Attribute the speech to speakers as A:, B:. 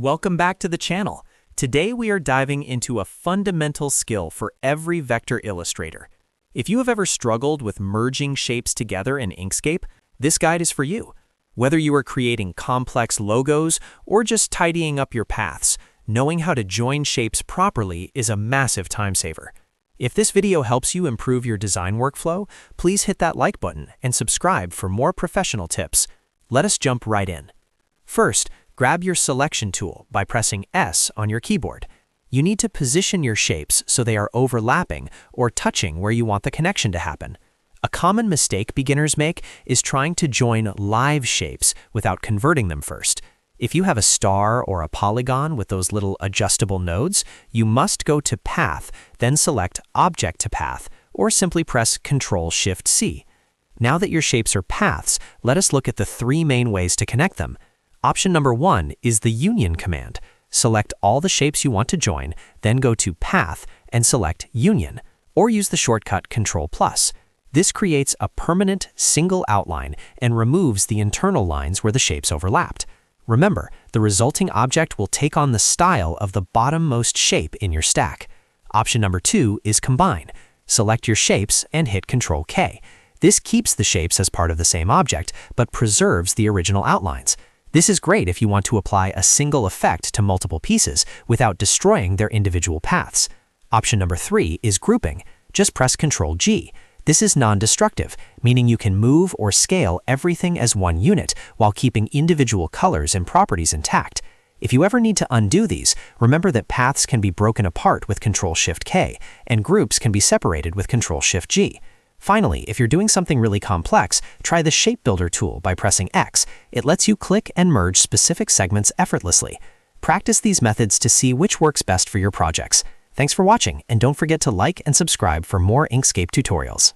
A: Welcome back to the channel. Today we are diving into a fundamental skill for every vector illustrator. If you have ever struggled with merging shapes together in Inkscape, this guide is for you. Whether you are creating complex logos or just tidying up your paths, knowing how to join shapes properly is a massive time saver. If this video helps you improve your design workflow, please hit that like button and subscribe for more professional tips. Let us jump right in. First, grab your selection tool by pressing S on your keyboard. You need to position your shapes so they are overlapping or touching where you want the connection to happen. A common mistake beginners make is trying to join live shapes without converting them first. If you have a star or a polygon with those little adjustable nodes, you must go to Path, then select Object to Path, or simply press Ctrl-Shift-C. Now that your shapes are paths, let us look at the three main ways to connect them. Option number 1 is the Union command. Select all the shapes you want to join, then go to Path and select Union, or use the shortcut Ctrl+. This creates a permanent single outline and removes the internal lines where the shapes overlapped. Remember, the resulting object will take on the style of the bottommost shape in your stack. Option number 2 is Combine. Select your shapes and hit Ctrl-K. This keeps the shapes as part of the same object, but preserves the original outlines. This is great if you want to apply a single effect to multiple pieces without destroying their individual paths. Option number 3 is Grouping. Just press Ctrl-G. This is non-destructive, meaning you can move or scale everything as one unit while keeping individual colors and properties intact. If you ever need to undo these, remember that paths can be broken apart with Ctrl-Shift-K, and groups can be separated with Ctrl-Shift-G. Finally, if you're doing something really complex, try the Shape Builder tool by pressing X. It lets you click and merge specific segments effortlessly. Practice these methods to see which works best for your projects. Thanks for watching, and don't forget to like and subscribe for more Inkscape tutorials.